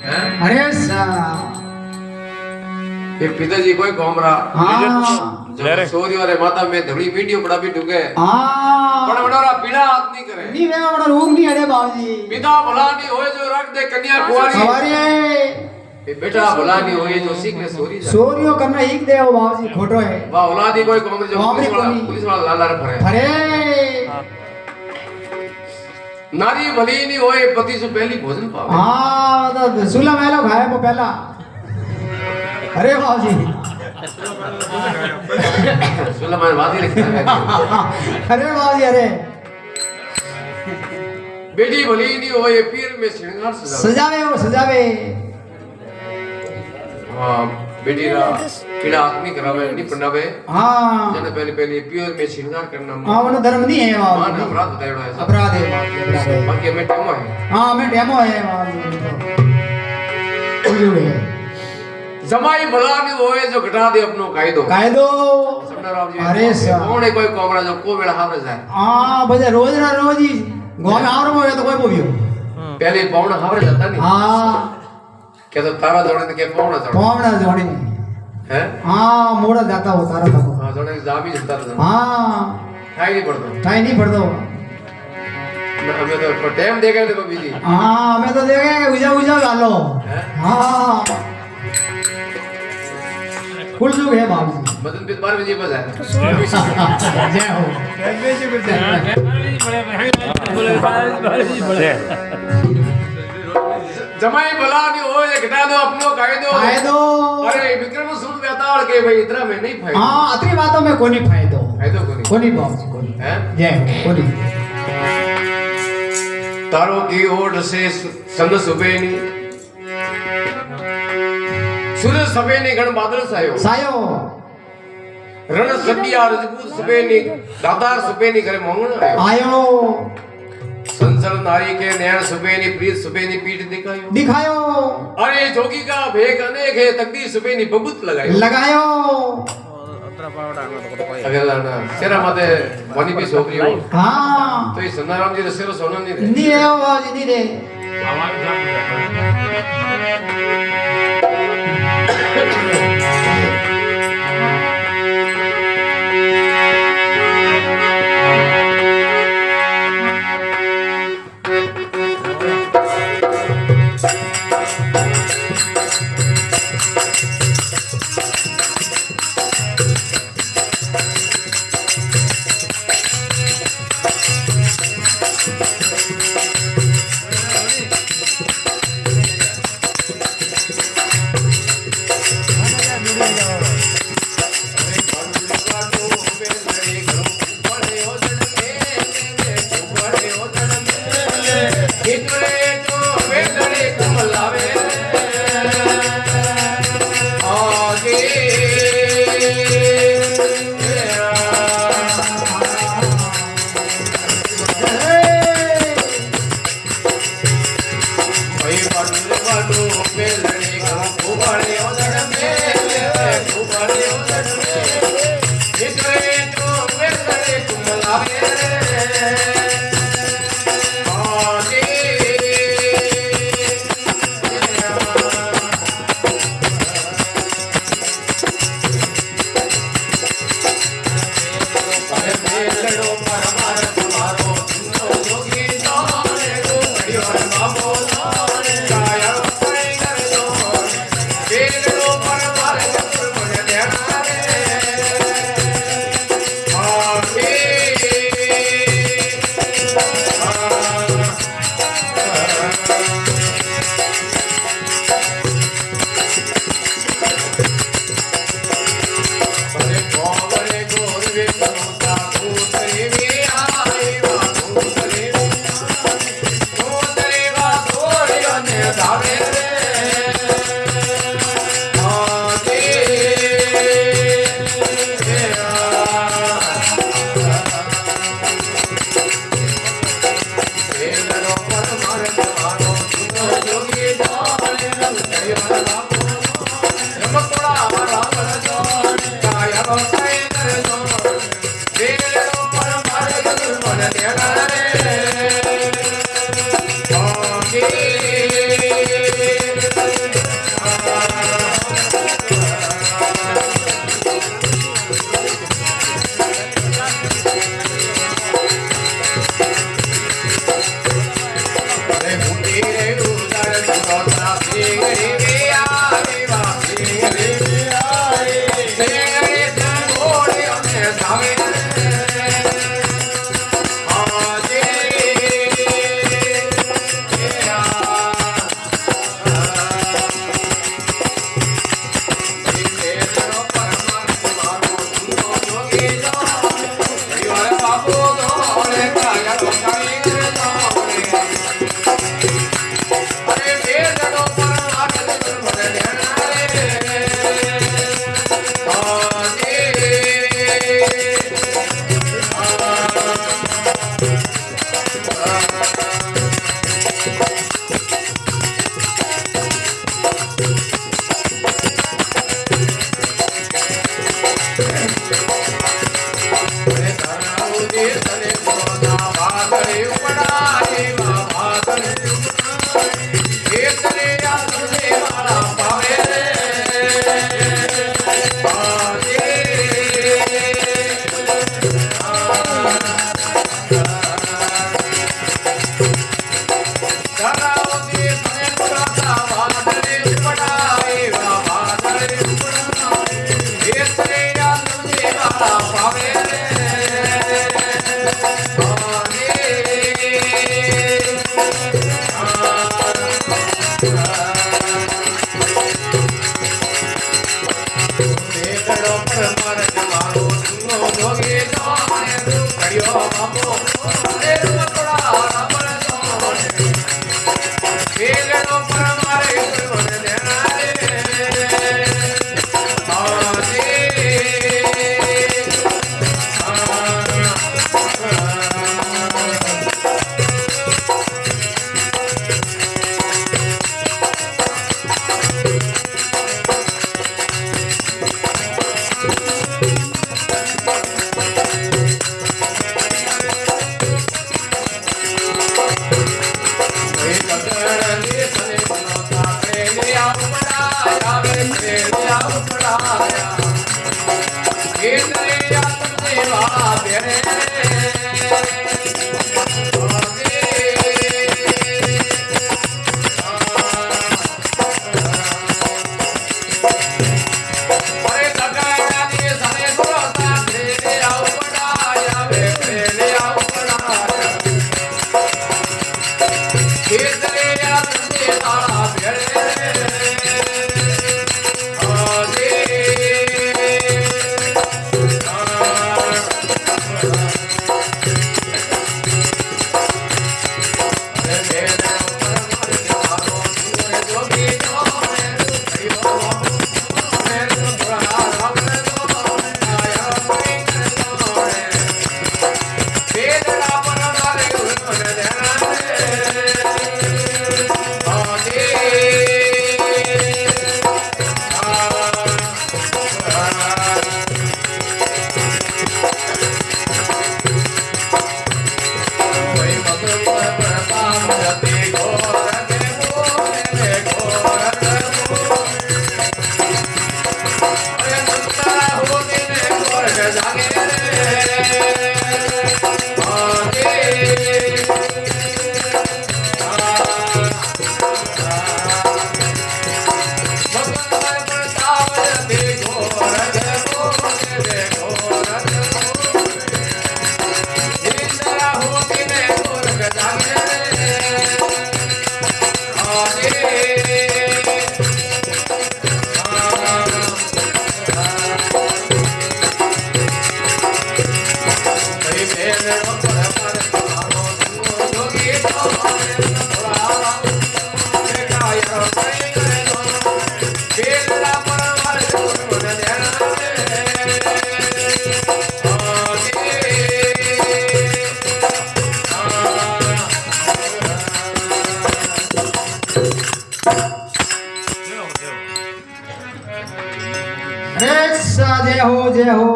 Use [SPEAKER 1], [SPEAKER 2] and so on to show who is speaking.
[SPEAKER 1] अरे सा
[SPEAKER 2] ये पिताजी कोई घूम रहा
[SPEAKER 1] हाँ
[SPEAKER 2] सोरी वाले माता में धड़ी वीडियो बड़ा भी ढुके
[SPEAKER 1] हाँ
[SPEAKER 2] बड़ा बड़ा पीड़ा हाथ नहीं करे
[SPEAKER 1] नहीं मैं बड़ा रूम नहीं अरे बाबूजी
[SPEAKER 2] पिता भला नहीं होए जो रख दे कन्या कुंवारी
[SPEAKER 1] सवारी
[SPEAKER 2] ये बेटा भला नहीं होए जो सीख ले सोरी जा
[SPEAKER 1] सोरियो करना एक दे वो बाबूजी खोटो है
[SPEAKER 2] वाह औलादी कोई घूम जो
[SPEAKER 1] घूम रही
[SPEAKER 2] पुलिस वाला लाला रे फरे
[SPEAKER 1] अरे
[SPEAKER 2] नारी भली नहीं होए पति से पहली भोजन पावे
[SPEAKER 1] हाँ तो सुला मैलो खाए वो पहला अरे बाबूजी
[SPEAKER 2] सुला मैं बात ही लिखता है
[SPEAKER 1] अरे बाबूजी अरे
[SPEAKER 2] बेटी भली नहीं होए पीर में श्रृंगार
[SPEAKER 1] सजावे वो सजावे
[SPEAKER 2] हाँ बेटी रा पीड़ा आदमी करावे नहीं पढ़ावे
[SPEAKER 1] हाँ
[SPEAKER 2] जने पहले पहले प्योर में श्रृंगार करना
[SPEAKER 1] हाँ वो धर्म नहीं है
[SPEAKER 2] मान
[SPEAKER 1] बाबूजी
[SPEAKER 2] अपराध बताया है
[SPEAKER 1] अपराध है बाबूजी
[SPEAKER 2] बाकी में टेमो है
[SPEAKER 1] हाँ मैं डेमो है बाबूजी उल्लू है
[SPEAKER 2] जमाई भला नहीं होए जो घटा दे अपनो कायदो
[SPEAKER 1] कायदो
[SPEAKER 2] राम जी
[SPEAKER 1] अरे सा
[SPEAKER 2] कौन है कोई कोमड़ा जो को वेला हावरे जाए
[SPEAKER 1] हाँ बजे रोज ना रोज ही गाँव में आवरो में तो कोई बोलियो
[SPEAKER 2] पहले पौन हावरे जाता नहीं
[SPEAKER 1] हाँ
[SPEAKER 2] क्या तो तारा जोड़े के पौना जोड़े
[SPEAKER 1] पौना जोड़ी
[SPEAKER 2] हैं
[SPEAKER 1] हाँ मोड़ा जाता हो तारा तक
[SPEAKER 2] हां जोड़े जा भी जाता था
[SPEAKER 1] हाँ
[SPEAKER 2] खाई नहीं पड़ता
[SPEAKER 1] टाइम नहीं पड़ता
[SPEAKER 2] हमें तो टाइम दे गए थे बबी जी
[SPEAKER 1] हाँ हमें तो देखेंगे उजा उजा डालो हाँ फुल जुग है बाबूजी
[SPEAKER 2] मदन बिल 12 बजे बजाए
[SPEAKER 1] जय हो
[SPEAKER 2] जमाई भला नहीं होए घटा दो अपनो कायदो
[SPEAKER 1] फायदो
[SPEAKER 2] अरे विक्रम सुन बेताल के भाई इतना में नहीं फायदा
[SPEAKER 1] हाँ अतरी बातों में कोनी फायदो
[SPEAKER 2] फायदो कोनी
[SPEAKER 1] कोनी बाबूजी कोनी
[SPEAKER 2] हैं
[SPEAKER 1] जय हो कोनी
[SPEAKER 2] तारों की ओर से संग सुबेनी सूरज सवेनी गण बादल सायो
[SPEAKER 1] सायो
[SPEAKER 2] रण सबिया रजपूत सवेनी दातार सवेनी करे मोंगण आयो
[SPEAKER 1] आयो
[SPEAKER 2] संसल नारी के नयन सवेनी प्रीत सवेनी पीठ दिखायो
[SPEAKER 1] दिखायो
[SPEAKER 2] अरे जोगी का भेग अनेक है तकदीर सवेनी बबूत लगायो
[SPEAKER 1] लगायो
[SPEAKER 2] अगर लाना सेरा माते वनी भी सोकरी हो
[SPEAKER 1] हाँ
[SPEAKER 2] तो ये सन्नाराम जी रे सेरो सोना नहीं रे
[SPEAKER 1] नहीं है वो बाबूजी नहीं रे જય હો જય હો